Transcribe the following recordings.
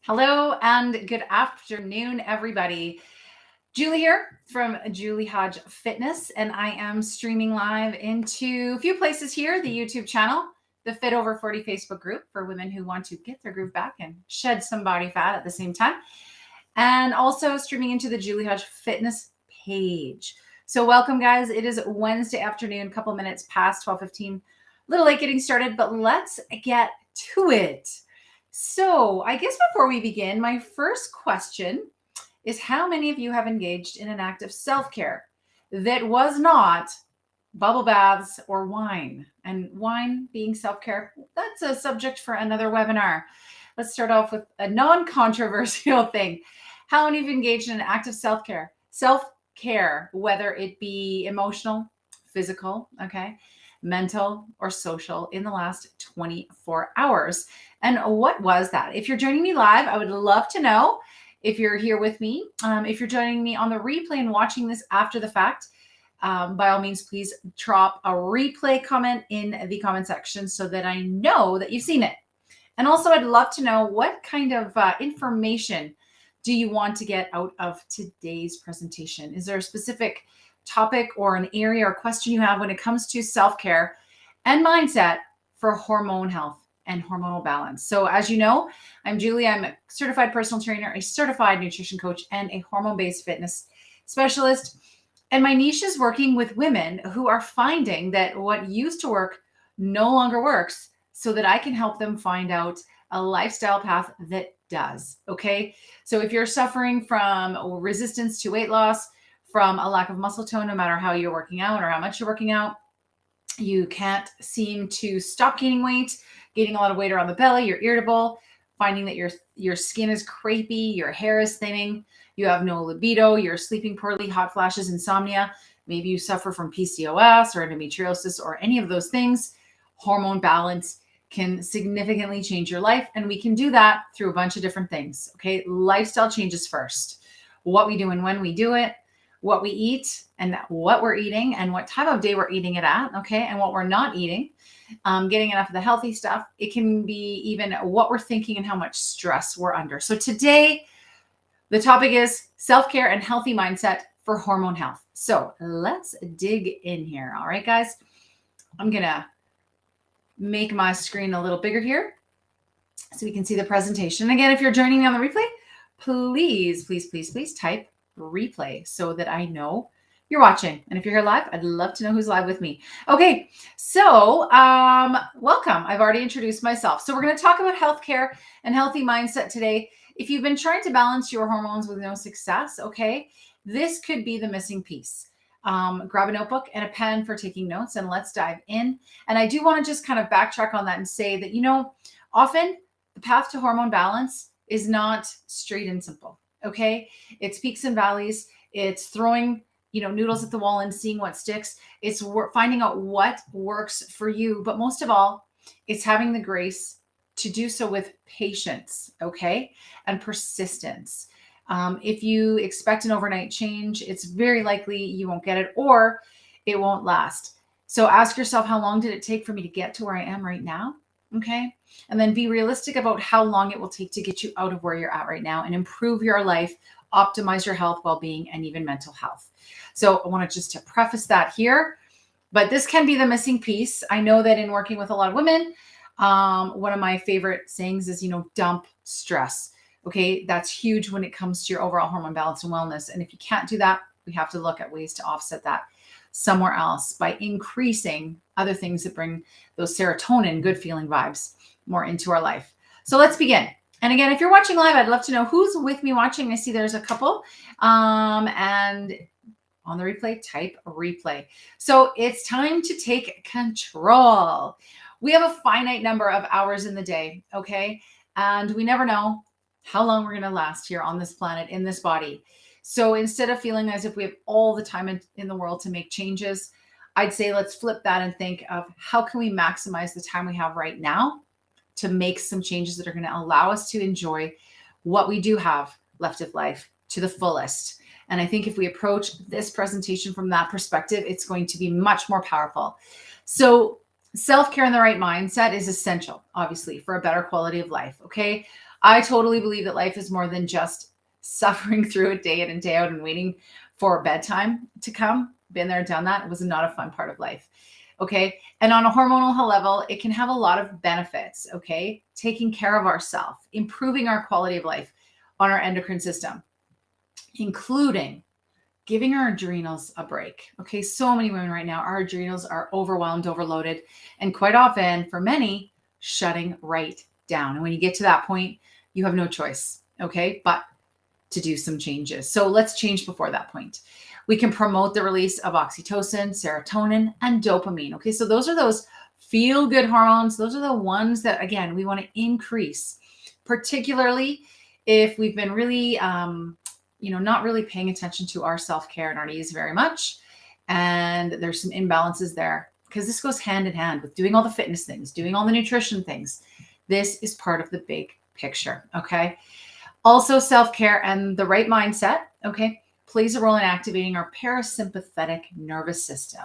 Hello and good afternoon, everybody. Julie here from Julie Hodge Fitness, and I am streaming live into a few places here, the YouTube channel, the Fit Over 40 Facebook group for women who want to get their groove back and shed some body fat at the same time, and also streaming into the Julie Hodge Fitness page. So welcome, guys. It is Wednesday afternoon, a couple minutes past 12:15. A little late getting started, but let's get to it. So I guess before we begin, my first question is how many of you have engaged in an act of self-care that was not bubble baths or wine? And wine being self-care, that's a subject for another webinar. Let's start off with a non-controversial thing. How many of you engaged in an act of self-care? Self-care, whether it be emotional, physical, okay, mental, or social in the last 24 hours. And what was that? If you're joining me live, I would love to know if you're here with me. If you're joining me on the replay and watching this after the fact, by all means, please drop a replay comment in the comment section so that I know that you've seen it. And also, I'd love to know what kind of information do you want to get out of today's presentation? Is there a specific topic or an area or question you have when it comes to self-care and mindset for hormone health and hormonal balance? So as you know, I'm Julie. I'm a certified personal trainer, a certified nutrition coach, and a hormone-based fitness specialist. And my niche is working with women who are finding that what used to work no longer works, so that I can help them find out a lifestyle path that does. Okay. So if you're suffering from resistance to weight loss, from a lack of muscle tone, no matter how you're working out or how much you're working out, you can't seem to stop gaining weight, gaining a lot of weight around the belly, you're irritable, finding that your skin is crepey, your hair is thinning, you have no libido, you're sleeping poorly, hot flashes, insomnia, maybe you suffer from PCOS or endometriosis or any of those things, hormone balance can significantly change your life. And we can do that through a bunch of different things. Okay. Lifestyle changes first. What we do and when we do it, what we eat and what we're eating and what time of day we're eating it at. Okay. And what we're not eating, getting enough of the healthy stuff. It can be even what we're thinking and how much stress we're under. So today, the topic is self-care and healthy mindset for hormone health. So let's dig in here. All right, guys, I'm going to make my screen a little bigger here so we can see the presentation. Again, if you're joining me on the replay, please type replay so that I know you're watching. And if you're here live, I'd love to know who's live with me. Okay, so welcome. I've already introduced myself. So we're going to talk about healthcare and healthy mindset today. If you've been trying to balance your hormones with no success, okay, this could be the missing piece. Grab a notebook and a pen for taking notes, and let's dive in. And I do want to just kind of backtrack on that and say that, often the path to hormone balance is not straight and simple. Okay. It's peaks and valleys. It's throwing, noodles at the wall and seeing what sticks. It's finding out what works for you. But most of all, it's having the grace to do so with patience. Okay. And persistence. If you expect an overnight change, it's very likely you won't get it or it won't last. So ask yourself, how long did it take for me to get to where I am right now? Okay. And then be realistic about how long it will take to get you out of where you're at right now and improve your life, optimize your health, well-being, and even mental health. So I want to preface that here, but this can be the missing piece. I know that in working with a lot of women, one of my favorite sayings is, dump stress. Okay. That's huge when it comes to your overall hormone balance and wellness. And if you can't do that, we have to look at ways to offset that somewhere else by increasing other things that bring those serotonin, good feeling vibes more into our life. So let's begin. And again, if you're watching live, I'd love to know who's with me watching. I see there's a couple. And on the replay, type replay. So it's time to take control. We have a finite number of hours in the day, okay? And we never know how long we're going to last here on this planet, in this body. So instead of feeling as if we have all the time in the world to make changes, I'd say let's flip that and think of how can we maximize the time we have right now to make some changes that are going to allow us to enjoy what we do have left of life to the fullest. And I think if we approach this presentation from that perspective, it's going to be much more powerful. So self-care and the right mindset is essential, obviously, for a better quality of life. Okay. I totally believe that life is more than just suffering through it day in and day out and waiting for bedtime to come. Been there, done that. It was not a fun part of life. Okay. And on a hormonal level, it can have a lot of benefits. Okay. Taking care of ourselves, improving our quality of life on our endocrine system, including giving our adrenals a break. Okay. So many women right now, our adrenals are overwhelmed, overloaded, and quite often for many, shutting right down. And when you get to that point, you have no choice. Okay. But to do some changes. So let's change before that point. We can promote the release of oxytocin, serotonin, and dopamine. Okay, so those are those feel-good hormones. Those are the ones that, again, we want to increase, particularly if we've been really, not really paying attention to our self-care and our needs very much. And there's some imbalances there because this goes hand in hand with doing all the fitness things, doing all the nutrition things. This is part of the big picture, okay? Also, self-care and the right mindset, okay, plays a role in activating our parasympathetic nervous system.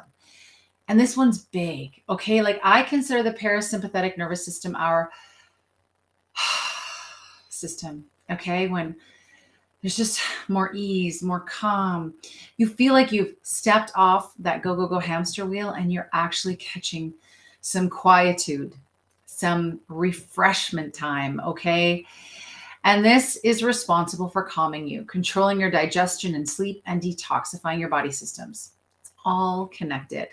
And this one's big, okay? Like I consider the parasympathetic nervous system our system, okay? When there's just more ease, more calm. You feel like you've stepped off that go, go, go hamster wheel and you're actually catching some quietude, some refreshment time, okay? And this is responsible for calming you, controlling your digestion and sleep, and detoxifying your body systems. It's all connected.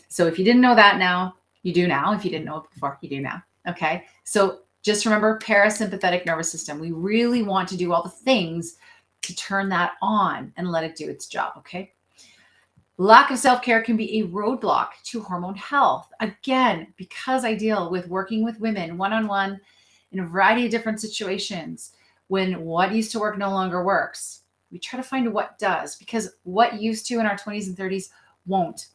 So if you didn't know that now, you do now. If you didn't know it before, you do now. Okay. So just remember parasympathetic nervous system. We really want to do all the things to turn that on and let it do its job. Okay. Lack of self-care can be a roadblock to hormone health. Again, because I deal with working with women one-on-one in a variety of different situations, when what used to work no longer works, we try to find what does, because what used to in our 20s and 30s won't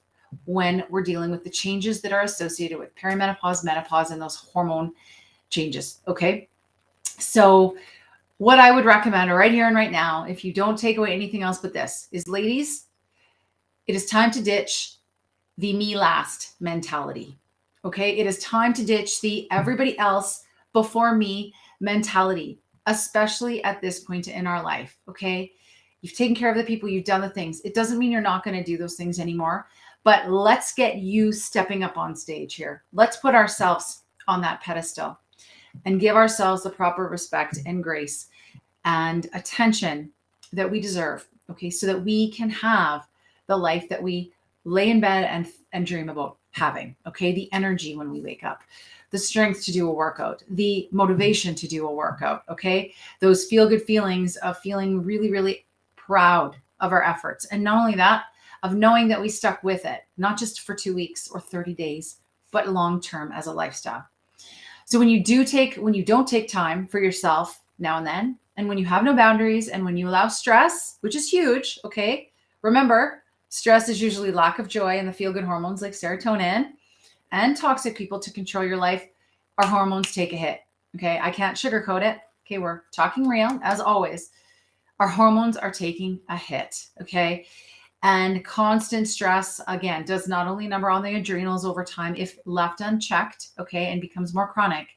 when we're dealing with the changes that are associated with perimenopause, menopause, and those hormone changes. Okay. So what I would recommend right here and right now, if you don't take away anything else but this, is ladies, it is time to ditch the me last mentality. Okay. It is time to ditch the everybody else before me mentality, especially at this point in our life. Okay. You've taken care of the people, you've done the things. It doesn't mean you're not going to do those things anymore, but let's get you stepping up on stage here. Let's put ourselves on that pedestal and give ourselves the proper respect and grace and attention that we deserve. Okay. So that we can have the life that we lay in bed and dream about having. Okay. The energy when we wake up, the strength to do a workout, the motivation to do a workout, okay? Those feel-good feelings of feeling really, really proud of our efforts. And not only that, of knowing that we stuck with it, not just for 2 weeks or 30 days, but long-term as a lifestyle. So when you don't take time for yourself now and then, and when you have no boundaries, and when you allow stress, which is huge, okay? Remember, stress is usually lack of joy and the feel-good hormones like serotonin and toxic people to control your life. Our hormones take a hit. Okay. I can't sugarcoat it. Okay. We're talking real as always. Our hormones are taking a hit. Okay. And constant stress, again, does not only number on the adrenals over time, if left unchecked, okay, and becomes more chronic,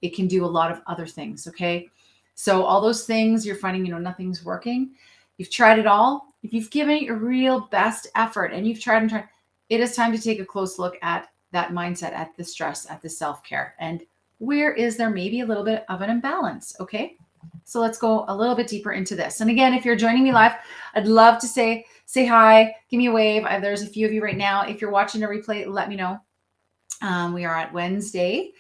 it can do a lot of other things. Okay. So all those things you're finding, nothing's working. You've tried it all. If you've given it your real best effort and you've tried and tried, it is time to take a close look at that mindset, at the stress, at the self-care, and where is there maybe a little bit of an imbalance. Okay. So let's go a little bit deeper into this. And again, if you're joining me live, I'd love to say hi, give me a wave. There's a few of you right now. If you're watching a replay, let me know. We are at Wednesday,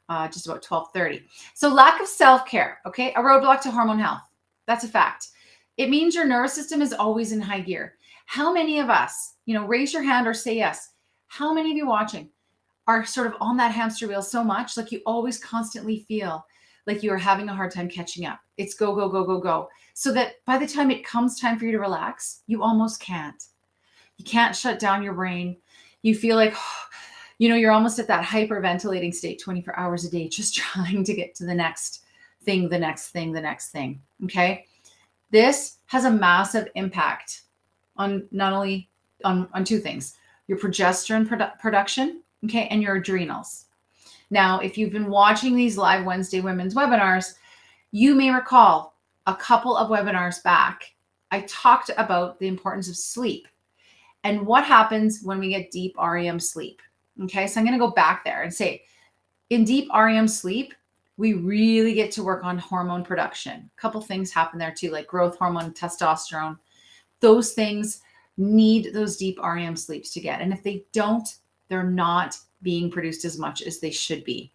just about 12:30. So lack of self-care. Okay. A roadblock to hormone health. That's a fact. It means your nervous system is always in high gear. How many of us, raise your hand or say yes. How many of you watching are sort of on that hamster wheel so much, like you always constantly feel like you are having a hard time catching up? It's go, go, go, go, go. So that by the time it comes time for you to relax, you almost can't. You can't shut down your brain. You feel like, you're almost at that hyperventilating state 24 hours a day, just trying to get to the next thing, the next thing, the next thing. Okay. This has a massive impact on not only on two things, your progesterone production, okay, and your adrenals. Now, if you've been watching these live Wednesday women's webinars, You may recall a couple of webinars back, I talked about the importance of sleep and what happens when we get deep REM sleep. Okay, so I'm going to go back there and say, in deep REM sleep, we really get to work on hormone production. A couple things happen there too, like growth hormone, testosterone. Those things need those deep REM sleeps to get. And if they don't, they're not being produced as much as they should be.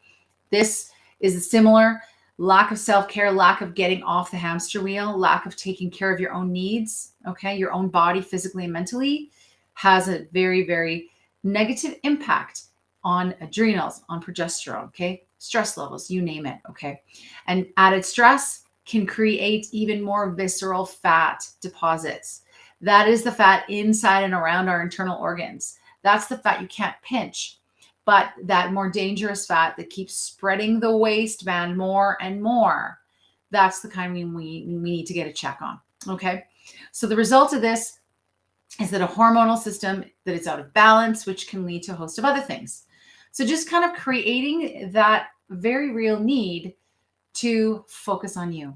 This is a similar lack of self-care, lack of getting off the hamster wheel, lack of taking care of your own needs, okay? Your own body physically and mentally has a very, very negative impact on adrenals, on progesterone, okay? Stress levels, you name it, okay? And added stress can create even more visceral fat deposits. That is the fat inside and around our internal organs. That's the fat you can't pinch. But that more dangerous fat that keeps spreading the waistband more and more, that's the kind we need to get a check on, okay? So the result of this is that a hormonal system that is out of balance, which can lead to a host of other things. So just kind of creating that very real need to focus on you.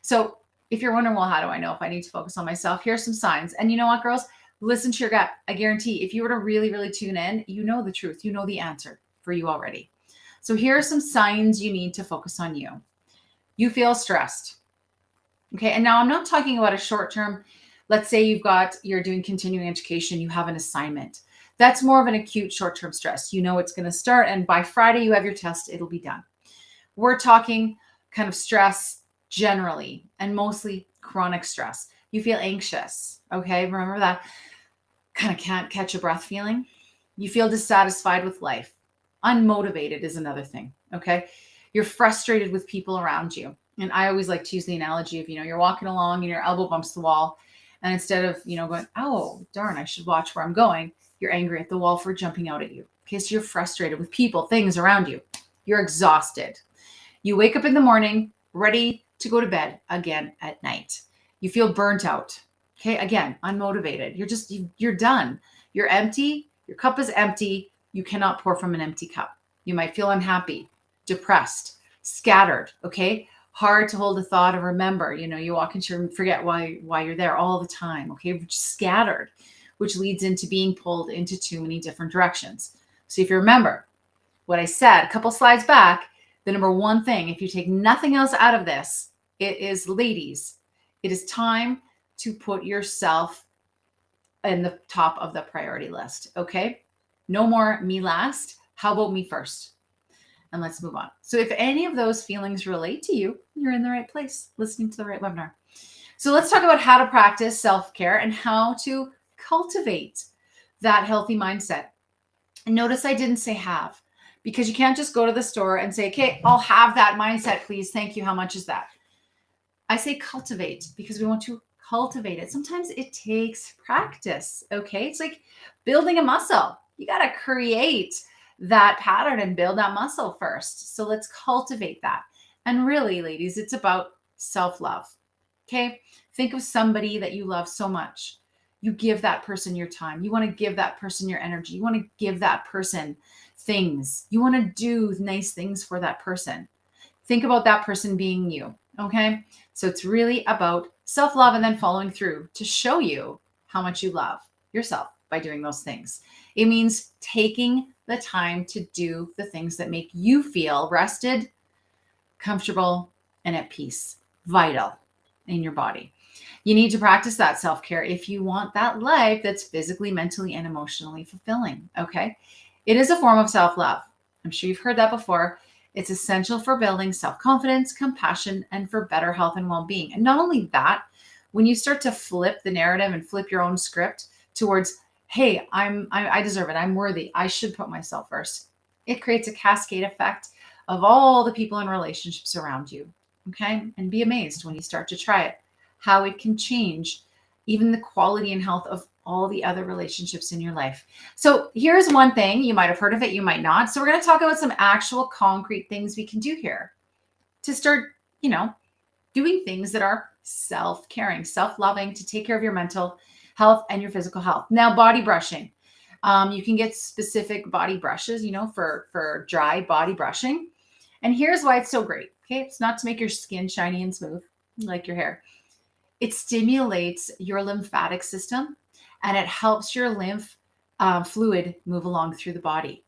So if you're wondering, well, how do I know if I need to focus on myself? Here's some signs. And you know what, girls? Listen to your gut. I guarantee if you were to really, really tune in, you know the truth. You know the answer for you already. So here are some signs you need to focus on you. You feel stressed. Okay. And now I'm not talking about a short term. Let's say you're doing continuing education. You have an assignment. That's more of an acute short-term stress. You know it's going to start. And by Friday, you have your test. It'll be done. We're talking kind of stress generally and mostly chronic stress. You feel anxious. Okay. Remember that kind of can't catch a breath feeling. You feel dissatisfied with life. Unmotivated is another thing. Okay. You're frustrated with people around you. And I always like to use the analogy of, you're walking along and your elbow bumps the wall. And instead of, going, oh, darn, I should watch where I'm going, you're angry at the wall for jumping out at you. Okay. So you're frustrated with people, things around you. You're exhausted. You wake up in the morning, ready to go to bed again at night. You feel burnt out. Okay. Again, unmotivated. You're done. You're empty. Your cup is empty. You cannot pour from an empty cup. You might feel unhappy, depressed, scattered. Okay. Hard to hold a thought or remember. You walk into and forget why you're there all the time. Okay. Scattered, which leads into being pulled into too many different directions. So if you remember what I said a couple slides back, the number one thing, if you take nothing else out of this, it is, ladies, it is time to put yourself in the top of the priority list. Okay. No more me last. How about me first? And let's move on. So if any of those feelings relate to you, you're in the right place, listening to the right webinar. So let's talk about how to practice self-care and how to cultivate that healthy mindset. And notice I didn't say have, because you can't just go to the store and say, okay, I'll have that mindset, please. Thank you. How much is that? I say cultivate because we want to cultivate it. Sometimes it takes practice. Okay. It's like building a muscle. You got to create that pattern and build that muscle first. So let's cultivate that. And really, ladies, it's about self-love. Okay. Think of somebody that you love so much. You give that person your time. You want to give that person your energy. You want to give that person things. You want to do nice things for that person. Think about that person being you. Okay. So it's really about self-love and then following through to show you how much you love yourself by doing those things. It means taking the time to do the things that make you feel rested, comfortable, and at peace, vital in your body. You need to practice that self-care if you want that life that's physically, mentally, and emotionally fulfilling. Okay. It is a form of self-love. I'm sure you've heard that before. It's essential for building self-confidence, compassion, and for better health and well-being. And not only that, when you start to flip the narrative and flip your own script towards, hey, I deserve it. I'm worthy. I should put myself first. It creates a cascade effect of all the people in relationships around you. Okay. And be amazed when you start to try it, how it can change even the quality and health of all the other relationships in your life. So here's one thing. You might have heard of it. You might not. So we're going to talk about some actual concrete things we can do here to start, doing things that are self-caring, self-loving, to take care of your mental health and your physical health. Now, body brushing. You can get specific body brushes, for dry body brushing. And here's why it's so great. Okay. It's not to make your skin shiny and smooth like your hair. It stimulates your lymphatic system and it helps your lymph fluid move along through the body.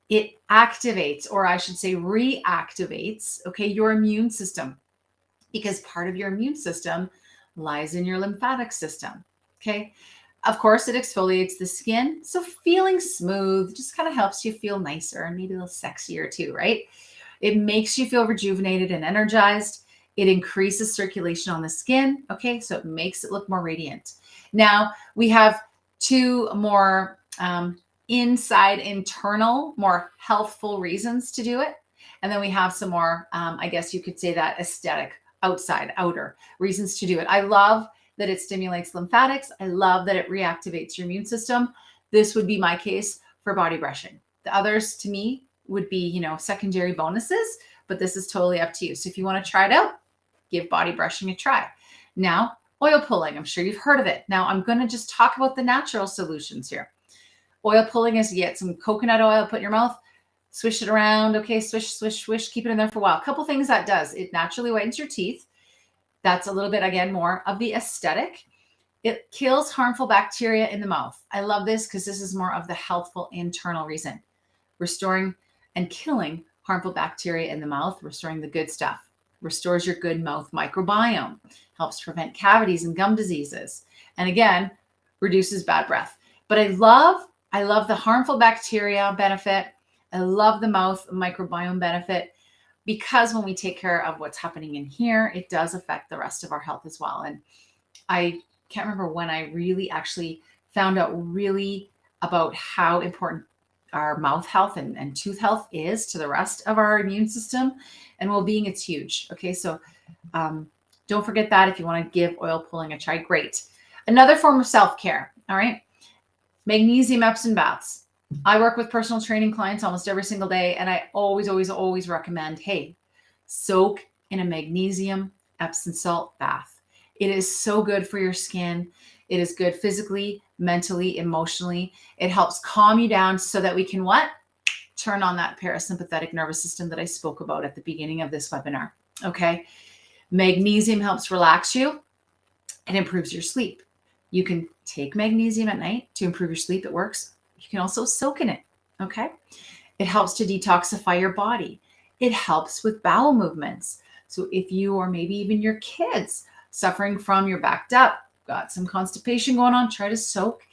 It activates, or I should say reactivates, okay, your immune system, because part of your immune system lies in your lymphatic system. Okay. Of course, it exfoliates the skin. So feeling smooth just kind of helps you feel nicer and maybe a little sexier too, right? It makes you feel rejuvenated and energized. It increases circulation on the skin. Okay. So it makes it look more radiant. Now we have two more inside internal, more healthful reasons to do it. And then we have some more, I guess you could say that aesthetic, outside, outer reasons to do it. I love that it stimulates lymphatics. I love that it reactivates your immune system. This would be my case for body brushing. The others to me would be, secondary bonuses, but this is totally up to you. So if you want to try it out, give body brushing a try. Now, oil pulling, I'm sure you've heard of it. Now I'm going to just talk about the natural solutions here. Oil pulling is you get some coconut oil, put in your mouth, swish it around. Okay, swish, swish, swish, keep it in there for a while. A couple things that does. It naturally whitens your teeth. That's a little bit, again, more of the aesthetic. It kills harmful bacteria in the mouth. I love this because this is more of the healthful internal reason. Restoring and killing harmful bacteria in the mouth, restoring the good stuff. Restores your good mouth microbiome. Helps prevent cavities and gum diseases. And again, reduces bad breath. But I love the harmful bacteria benefit. I love the mouth microbiome benefit because when we take care of what's happening in here, it does affect the rest of our health as well. And I can't remember when I really actually found out really about how important our mouth health and tooth health is to the rest of our immune system and well-being. It's huge. Okay. So don't forget that if you want to give oil pulling a try. Great. Another form of self-care. All right. Magnesium Epsom baths. I work with personal training clients almost every single day. And I always, always, always recommend, hey, soak in a magnesium Epsom salt bath. It is so good for your skin. It is good physically, mentally, emotionally. It helps calm you down so that we can what? Turn on that parasympathetic nervous system that I spoke about at the beginning of this webinar. Okay. Magnesium helps relax you. It improves your sleep. You can take magnesium at night to improve your sleep. It works. You can also soak in it. Okay. It helps to detoxify your body. It helps with bowel movements. So if you or maybe even your kids suffering from you're backed up, got some constipation going on, try to soak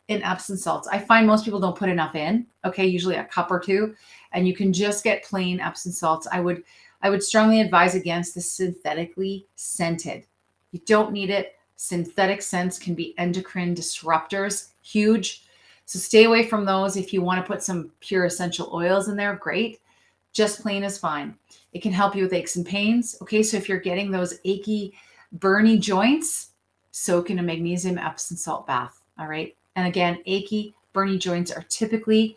in Epsom salts. I find most people don't put enough in. Okay. Usually a cup or two, and you can just get plain Epsom salts. I would strongly advise against the synthetically scented. You don't need it. Synthetic scents can be endocrine disruptors, huge. So stay away from those. If you want to put some pure essential oils in there, great. Just plain is fine. It can help you with aches and pains. Okay, so if you're getting those achy, burny joints, soak in a magnesium Epsom salt bath. All right. And again, achy, burny joints are typically,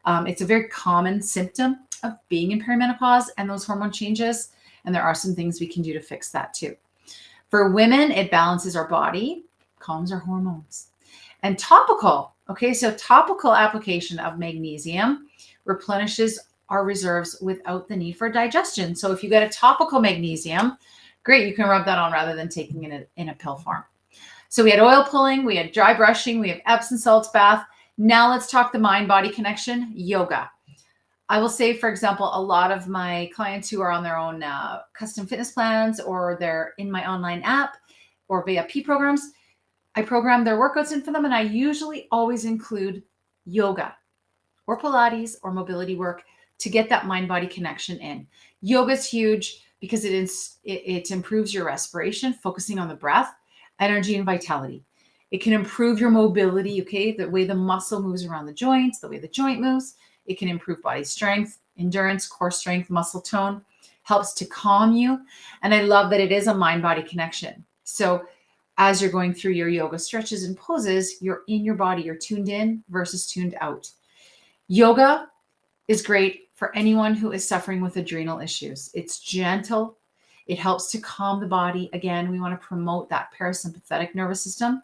it's a very common symptom of being in perimenopause and those hormone changes. And there are some things we can do to fix that too. For women, it balances our body, calms our hormones. And topical, okay, so topical application of magnesium replenishes our reserves without the need for digestion. So if you get a topical magnesium, great, you can rub that on rather than taking it in a pill form. So we had oil pulling, we had dry brushing, we have Epsom salts bath. Now let's talk the mind-body connection, yoga. I will say, for example, a lot of my clients who are on their own custom fitness plans or they're in my online app or VIP programs, I program their workouts in for them. And I usually always include yoga or Pilates or mobility work to get that mind-body connection in. Yoga is huge because it improves your respiration, focusing on the breath, energy, and vitality. It can improve your mobility, okay? The way the muscle moves around the joints, the way the joint moves. It can improve body strength, endurance, core strength, muscle tone, helps to calm you. And I love that it is a mind-body connection. So as you're going through your yoga stretches and poses, you're in your body, you're tuned in versus tuned out. Yoga is great for anyone who is suffering with adrenal issues. It's gentle. It helps to calm the body. Again, we want to promote that parasympathetic nervous system.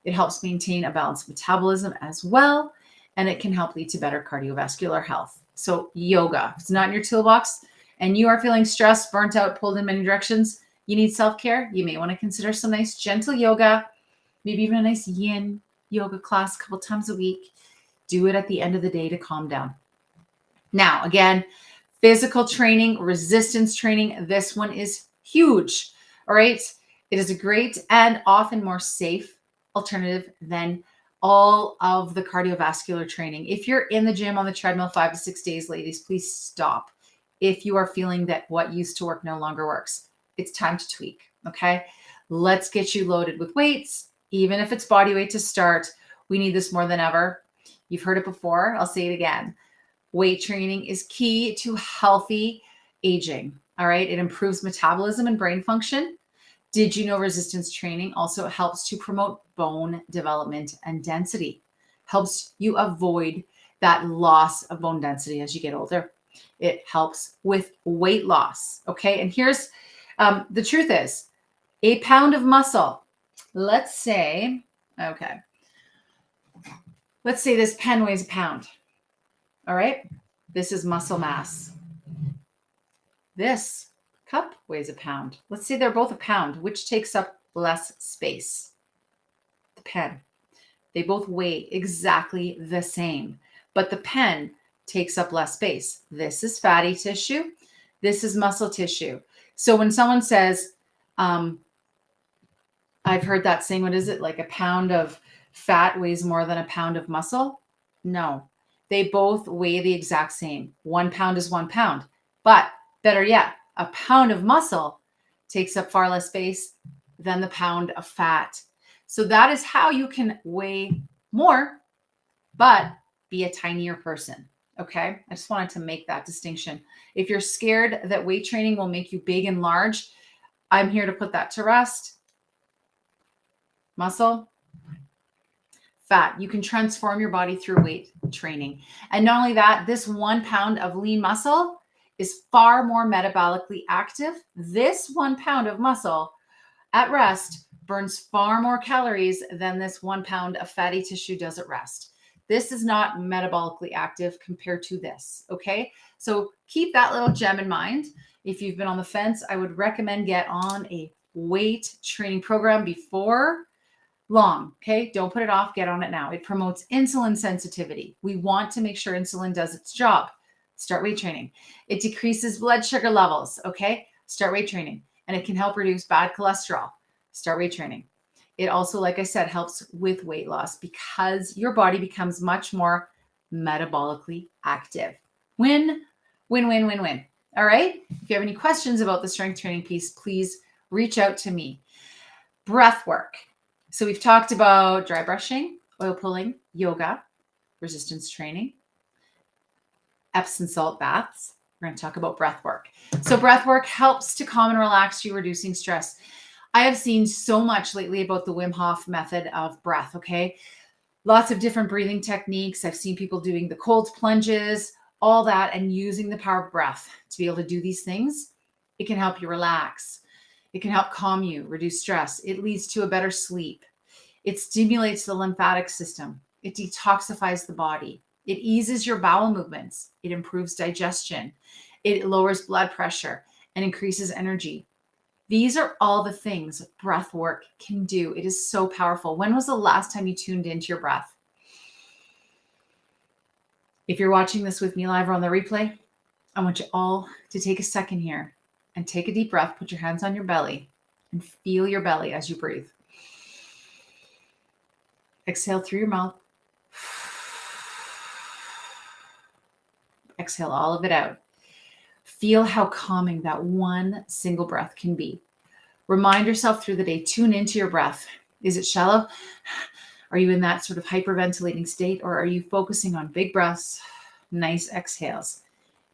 It helps maintain a balanced metabolism as well. And it can help lead to better cardiovascular health. So yoga, if it's not in your toolbox and you are feeling stressed, burnt out, pulled in many directions, you need self-care, you may want to consider some nice gentle yoga, maybe even a nice yin yoga class a couple times a week. Do it at the end of the day to calm down. Now, again, physical training, resistance training, this one is huge. All right. It is a great and often more safe alternative than all of the cardiovascular training. If you're in the gym on the treadmill 5 to 6 days, ladies, please stop. If you are feeling that what used to work no longer works, it's time to tweak. Okay. Let's get you loaded with weights, even if it's body weight to start. We need this more than ever. You've heard it before. I'll say it again. Weight training is key to healthy aging. All right. It improves metabolism and brain function. Did you know resistance training also helps to promote bone development and density? Helps you avoid that loss of bone density as you get older. It helps with weight loss. Okay. And here's the truth is a pound of muscle. Let's say this pen weighs a pound. All right. This is muscle mass. This cup weighs a pound. Let's say they're both a pound. Which takes up less space? The pen. They both weigh exactly the same, but the pen takes up less space. This is fatty tissue. This is muscle tissue. So when someone says, I've heard that saying, what is it? Like a pound of fat weighs more than a pound of muscle? No, they both weigh the exact same. 1 pound is 1 pound, but better yet, a pound of muscle takes up far less space than the pound of fat. So that is how you can weigh more, but be a tinier person. Okay. I just wanted to make that distinction. If you're scared that weight training will make you big and large, I'm here to put that to rest. Muscle, fat. You can transform your body through weight training. And not only that, this 1 pound of lean muscle is far more metabolically active. This 1 pound of muscle at rest burns far more calories than this 1 pound of fatty tissue does at rest. This is not metabolically active compared to this. Okay. So keep that little gem in mind. If you've been on the fence, I would recommend get on a weight training program before long. Okay. Don't put it off. Get on it now. It promotes insulin sensitivity. We want to make sure insulin does its job. Start weight training. It decreases blood sugar levels. Okay. Start weight training. And it can help reduce bad cholesterol. Start weight training. It also, like I said, helps with weight loss because your body becomes much more metabolically active. Win, win, win, win, win. All right. If you have any questions about the strength training piece, please reach out to me. Breath work. So we've talked about dry brushing, oil pulling, yoga, resistance training, Epsom salt baths. We're going to talk about breath work. So breath work helps to calm and relax you, reducing stress. I have seen so much lately about the Wim Hof method of breath. Okay. Lots of different breathing techniques. I've seen people doing the cold plunges, all that, and using the power of breath to be able to do these things. It can help you relax. It can help calm you, reduce stress. It leads to a better sleep. It stimulates the lymphatic system. It detoxifies the body. It eases your bowel movements. It improves digestion. It lowers blood pressure and increases energy. These are all the things breath work can do. It is so powerful. When was the last time you tuned into your breath? If you're watching this with me live or on the replay, I want you all to take a second here and take a deep breath. Put your hands on your belly and feel your belly as you breathe. Exhale through your mouth. Exhale all of it out. Feel how calming that one single breath can be. Remind yourself through the day, tune into your breath. Is it shallow? Are you in that sort of hyperventilating state, or are you focusing on big breaths, nice exhales?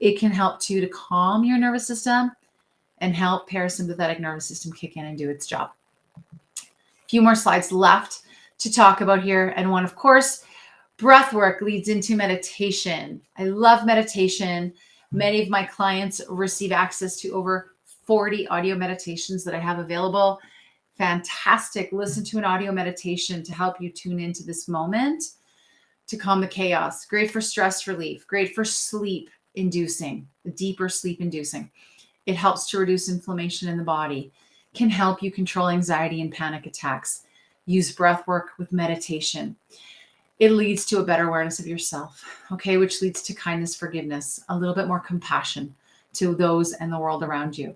It can help too to calm your nervous system and help parasympathetic nervous system kick in and do its job. A few more slides left to talk about here. And one, of course, breath work leads into meditation. I love meditation. Many of my clients receive access to over 40 audio meditations that I have available. Fantastic. Listen to an audio meditation to help you tune into this moment, to calm the chaos. Great for stress relief. Great for sleep. inducing, deeper sleep inducing. It helps to reduce inflammation in the body, can help you control anxiety and panic attacks. Use breath work with meditation. It leads to a better awareness of yourself, okay, which leads to kindness, forgiveness, a little bit more compassion to those and the world around you.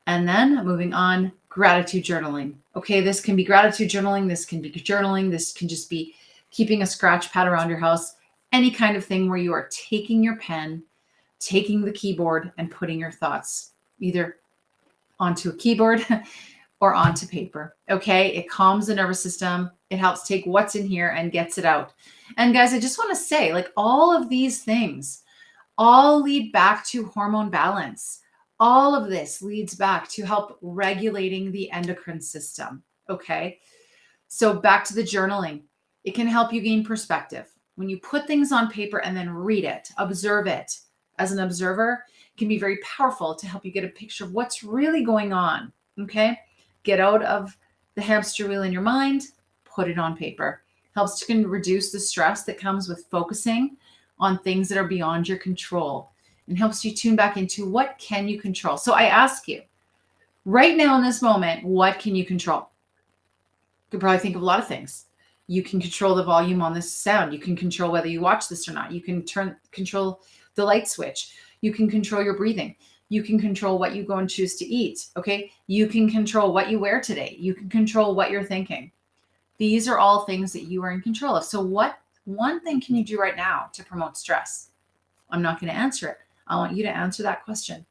And then moving on, gratitude journaling. Okay, this can be gratitude journaling. This can be journaling. This can just be keeping a scratch pad around your house. Any kind of thing where you are taking your pen, taking the keyboard, and putting your thoughts either onto a keyboard or onto paper. Okay, it calms the nervous system. It helps take what's in here and gets it out. And guys, I just want to say, like, all of these things all lead back to hormone balance. All of this leads back to help regulating the endocrine system. Okay. So back to the journaling. It can help you gain perspective. When you put things on paper and then read it, observe it as an observer, it can be very powerful to help you get a picture of what's really going on. Okay. Get out of the hamster wheel in your mind, put it on paper. Helps to reduce the stress that comes with focusing on things that are beyond your control, and helps you tune back into what can you control. So I ask you right now in this moment, what can you control? You could probably think of a lot of things. You can control the volume on this sound. You can control whether you watch this or not. You can control the light switch. You can control your breathing. You can control what you go and choose to eat. Okay. You can control what you wear today. You can control what you're thinking. These are all things that you are in control of. So what one thing can you do right now to promote stress? I'm not going to answer it. I want you to answer that question.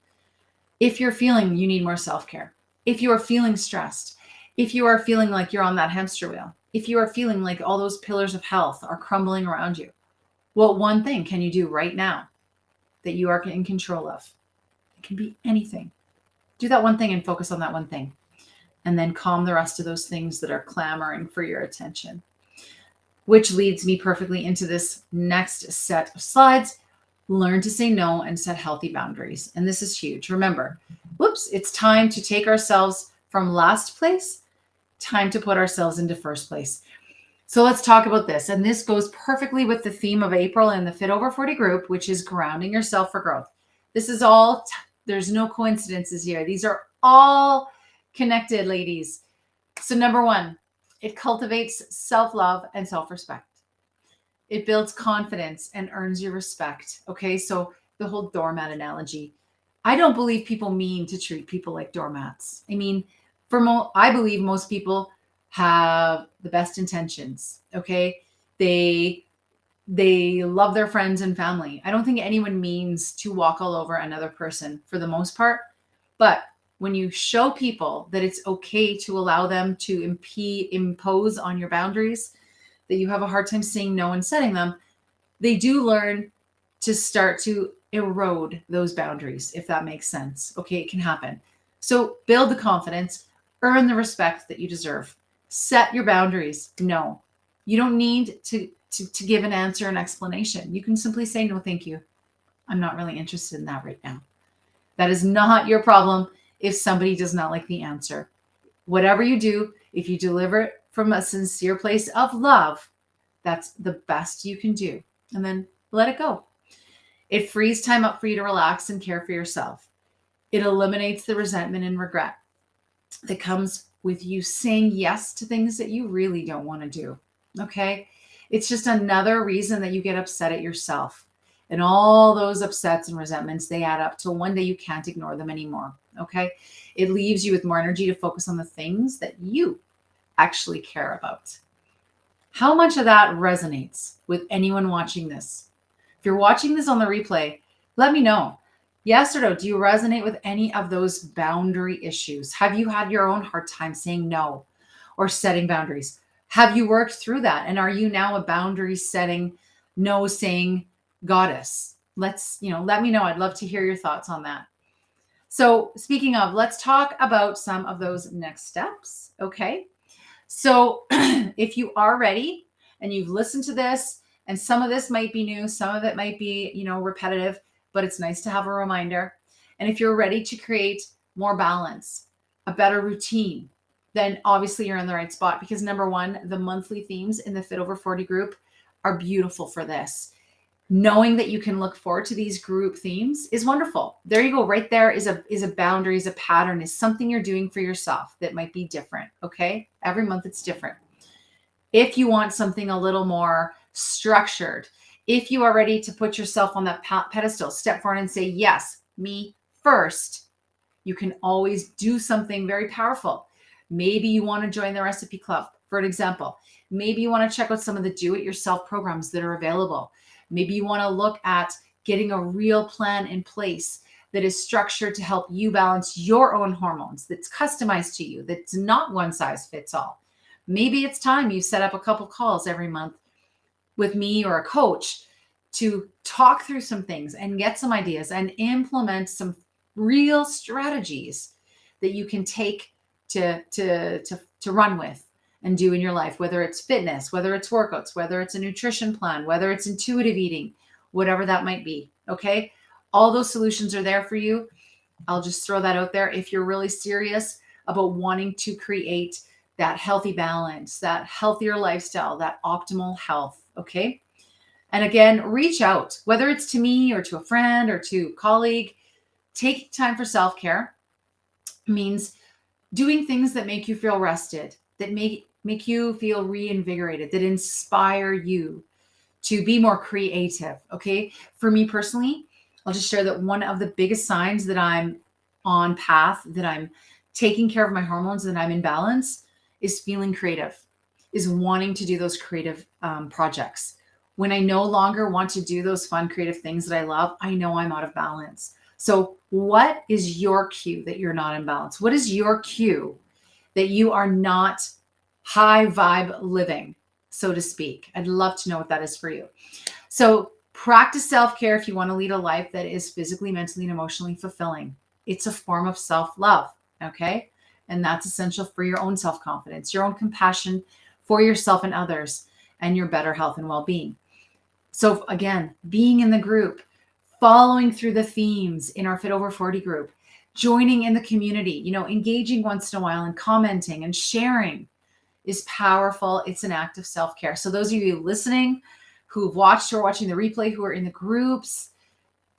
If you're feeling you need more self-care, if you are feeling stressed, if you are feeling like you're on that hamster wheel, if you are feeling like all those pillars of health are crumbling around you, what one thing can you do right now that you are in control of? It can be anything. Do that one thing and focus on that one thing. And then calm the rest of those things that are clamoring for your attention. Which leads me perfectly into this next set of slides. Learn to say no and set healthy boundaries. And this is huge. Remember, it's time to take ourselves from last place, time to put ourselves into first place. So let's talk about this. And this goes perfectly with the theme of April and the Fit Over 40 group, which is grounding yourself for growth. This is all, there's no coincidences here. These are all connected, ladies. So number one, it cultivates self-love and self-respect. It builds confidence and earns your respect. Okay, so the whole doormat analogy. I don't believe people mean to treat people like doormats. I mean, I believe most people have the best intentions. Okay, they love their friends and family. I don't think anyone means to walk all over another person for the most part. But when you show people that it's okay to allow them to impose on your boundaries, that you have a hard time saying no and setting them, they do learn to start to erode those boundaries, if that makes sense. Okay, it can happen. So build the confidence, earn the respect that you deserve. Set your boundaries. No, you don't need to give an answer, an explanation. You can simply say, no, thank you. I'm not really interested in that right now. That is not your problem if somebody does not like the answer. Whatever you do, if you deliver it from a sincere place of love, that's the best you can do. And then let it go. It frees time up for you to relax and care for yourself. It eliminates the resentment and regret that comes with you saying yes to things that you really don't want to do. Okay? It's just another reason that you get upset at yourself. And all those upsets and resentments, they add up till one day you can't ignore them anymore. Okay? It leaves you with more energy to focus on the things that you actually care about. How much of that resonates with anyone watching this? If you're watching this on the replay, let me know. Yes or no, do you resonate with any of those boundary issues? Have you had your own hard time saying no or setting boundaries? Have you worked through that? And are you now a boundary setting, no saying goddess? Let me know. I'd love to hear your thoughts on that. So speaking of, let's talk about some of those next steps. Okay. So if you are ready and you've listened to this, and some of this might be new, some of it might be, repetitive, but it's nice to have a reminder. And if you're ready to create more balance, a better routine, then obviously you're in the right spot, because number one, the monthly themes in the Fit Over 40 group are beautiful for this. Knowing that you can look forward to these group themes is wonderful. There you go. Right there is a boundary, is a pattern, is something you're doing for yourself that might be different. Okay. Every month it's different. If you want something a little more structured, if you are ready to put yourself on that pedestal, step forward and say, yes, me first, you can always do something very powerful. Maybe you want to join the recipe club, for an example. Maybe you want to check out some of the do-it-yourself programs that are available. Maybe you want to look at getting a real plan in place that is structured to help you balance your own hormones, that's customized to you, that's not one size fits all. Maybe it's time you set up a couple calls every month with me or a coach to talk through some things and get some ideas and implement some real strategies that you can take to run with and do in your life, whether it's fitness, whether it's workouts, whether it's a nutrition plan, whether it's intuitive eating, whatever that might be. Okay. All those solutions are there for you. I'll just throw that out there. If you're really serious about wanting to create that healthy balance, that healthier lifestyle, that optimal health. Okay. And again, reach out, whether it's to me or to a friend or to a colleague. Taking time for self-care means doing things that make you feel rested, that make you feel reinvigorated, that inspire you to be more creative. Okay. For me personally, I'll just share that one of the biggest signs that I'm on path, that I'm taking care of my hormones, that I'm in balance, is feeling creative, is wanting to do those creative projects. When I no longer want to do those fun, creative things that I love, I know I'm out of balance. So what is your cue that you're not in balance? What is your cue that you are not high vibe living, so to speak? I'd love to know what that is for you. So practice self-care if you want to lead a life that is physically, mentally, and emotionally fulfilling. It's a form of self-love, okay? And that's essential for your own self-confidence, your own compassion for yourself and others, and your better health and well-being. So again, being in the group, following through the themes in our Fit Over 40 group, joining in the community, engaging once in a while and commenting and sharing is powerful. It's an act of self-care. So those of you listening who've watched or watching the replay, who are in the groups,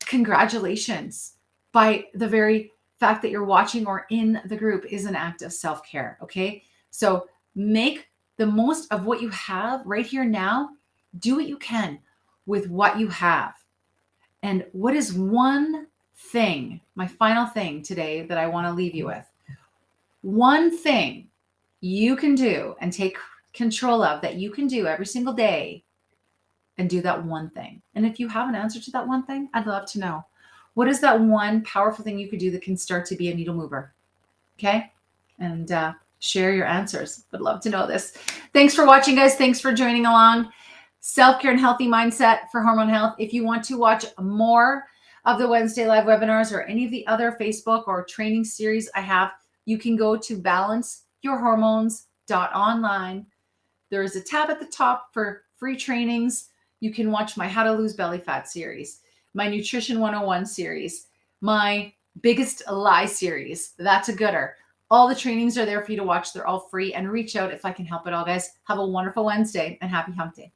congratulations. By the very fact that you're watching or in the group is an act of self-care. Okay. So make the most of what you have right here now. Do what you can with what you have. And what is one thing, my final thing today that I want to leave you with? One thing you can do and take control of, that you can do every single day, and do that one thing. And if you have an answer to that one thing, I'd love to know. What is that one powerful thing you could do that can start to be a needle mover? Okay. And share your answers. Would love to know this. Thanks for watching, guys. Thanks for joining along. Self-care and healthy mindset for hormone health. If you want to watch more of the Wednesday live webinars or any of the other Facebook or training series I have, you can go to balanceyourhormones.online. There is a tab at the top for free trainings. You can watch my How to Lose Belly Fat series, my Nutrition 101 series, my Biggest Lie series. That's a gooder. All the trainings are there for you to watch. They're all free, and reach out if I can help at all, guys. Have a wonderful Wednesday and happy hump day.